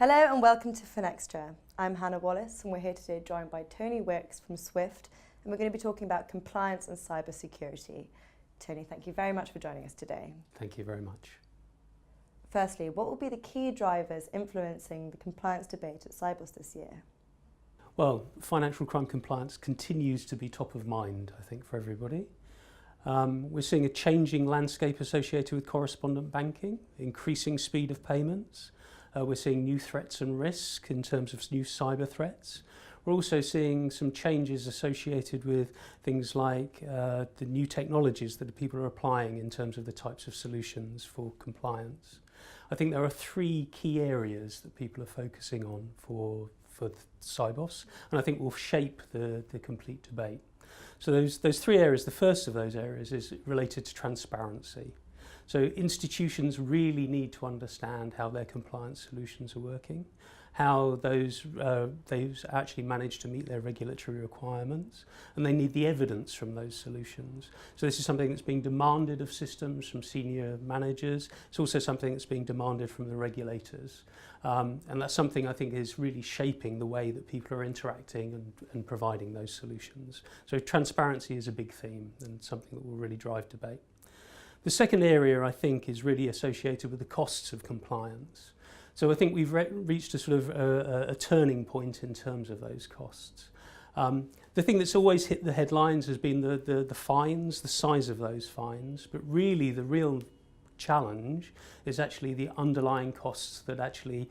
Hello and welcome to Finextra. I'm Hannah Wallace and we're here today joined by Tony Wicks from Swift, and we're going to be talking about compliance and cybersecurity. Tony, thank you very much for joining us today. Thank you very much. Firstly, what will be the key drivers influencing the compliance debate at Sibos this year? Well, financial crime compliance continues to be top of mind, I think, for everybody. We're seeing a changing landscape associated with correspondent banking, increasing speed of payments. We're seeing new threats and risk in terms of new cyber threats. We're also seeing some changes associated with things like the new technologies that people are applying in terms of the types of solutions for compliance. I think there are three key areas that people are focusing on for Sibos, and I think will shape the complete debate. So those three areas, the first of those areas is related to transparency. So institutions really need to understand how their compliance solutions are working, how those actually manage to meet their regulatory requirements, and they need the evidence from those solutions. So this is something that's being demanded of systems from senior managers. It's also something that's being demanded from the regulators. And that's something I think is really shaping the way that people are interacting and providing those solutions. So transparency is a big theme and something that will really drive debate. The second area, I think, is really associated with the costs of compliance. So I think we've reached a sort of a turning point in terms of those costs. The thing that's always hit the headlines has been the fines, the size of those fines, but really the real challenge is actually the underlying costs that actually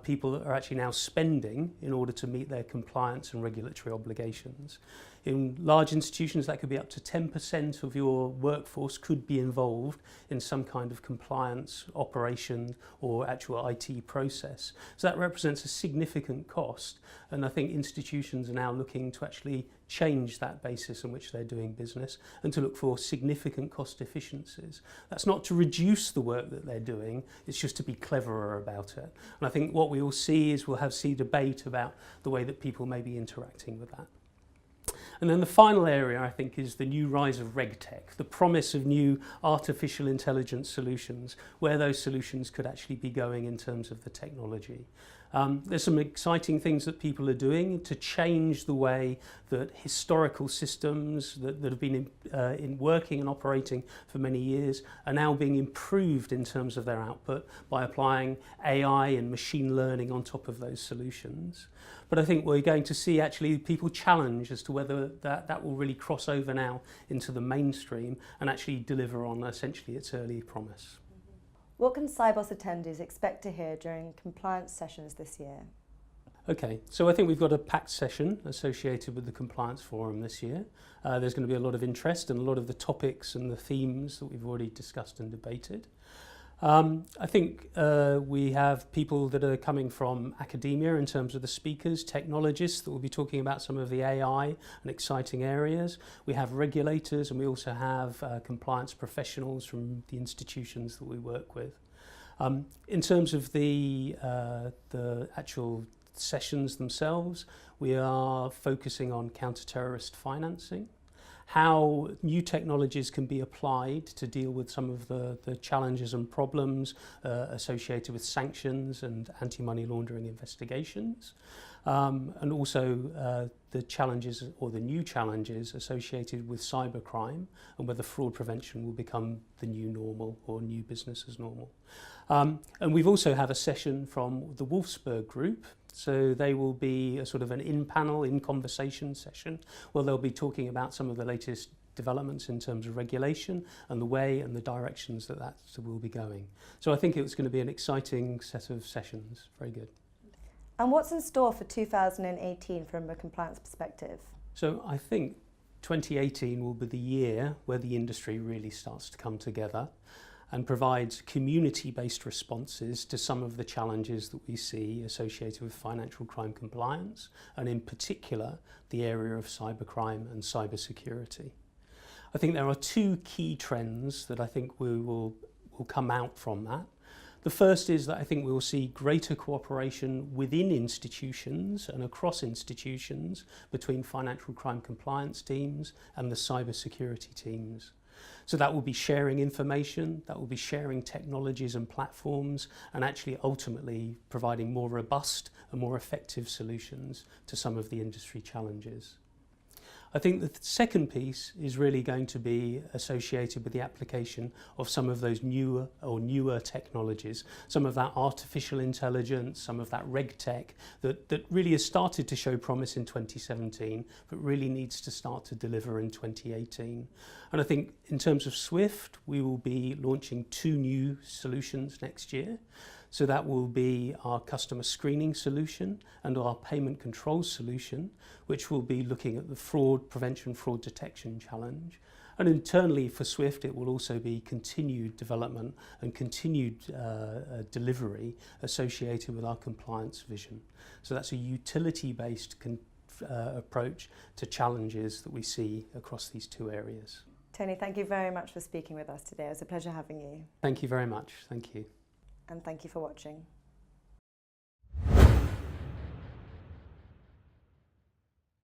people are actually now spending in order to meet their compliance and regulatory obligations. In large institutions, that could be up to 10% of your workforce could be involved in some kind of compliance operation or actual IT process. So that represents a significant cost, and I think institutions are now looking to actually change that basis on which they're doing business and to look for significant cost efficiencies. That's not to reduce the work that they're doing, it's just to be cleverer about it. And I think what we will see is we'll see debate about the way that people may be interacting with that. And then the final area, I think, is the new rise of RegTech, the promise of new artificial intelligence solutions, where those solutions could actually be going in terms of the technology. There's some exciting things that people are doing to change the way that historical systems that have been in working and operating for many years are now being improved in terms of their output by applying AI and machine learning on top of those solutions. But I think we're going to see actually people challenge as to whether that will really cross over now into the mainstream and actually deliver on essentially its early promise. What can Sibos attendees expect to hear during compliance sessions this year? Okay, so I think we've got a packed session associated with the Compliance Forum this year. There's going to be a lot of interest in a lot of the topics and the themes that we've already discussed and debated. I think we have people that are coming from academia in terms of the speakers, technologists that will be talking about some of the AI and exciting areas. We have regulators, and we also have compliance professionals from the institutions that we work with. In terms of the actual sessions themselves, we are focusing on counter-terrorist financing, how new technologies can be applied to deal with some of the challenges and problems associated with sanctions and anti-money laundering investigations, and also the challenges or the new challenges associated with cybercrime and whether fraud prevention will become the new normal or new business as normal. And we've also had a session from the Wolfsburg group. So they will be a sort of an in-panel, in-conversation session where they'll be talking about some of the latest developments in terms of regulation and the way and the directions that will be going. So I think it's going to be an exciting set of sessions. Very good. And what's in store for 2018 from a compliance perspective? So I think 2018 will be the year where the industry really starts to come together and provides community-based responses to some of the challenges that we see associated with financial crime compliance, and in particular, the area of cybercrime and cybersecurity. I think there are two key trends that I think will come out from that. The first is that I think we will see greater cooperation within institutions and across institutions between financial crime compliance teams and the cybersecurity teams. So that will be sharing information, that will be sharing technologies and platforms, and actually ultimately providing more robust and more effective solutions to some of the industry challenges. I think the second piece is really going to be associated with the application of some of those newer technologies, some of that artificial intelligence, some of that reg tech that really has started to show promise in 2017, but really needs to start to deliver in 2018. And I think in terms of Swift, we will be launching 2 new solutions next year. So that will be our customer screening solution and our payment control solution, which will be looking at the fraud prevention, fraud detection challenge. And internally for Swift, it will also be continued development and continued delivery associated with our compliance vision. So that's a utility-based approach to challenges that we see across these 2 areas. Tony, thank you very much for speaking with us today. It was a pleasure having you. Thank you very much. Thank you. And thank you for watching.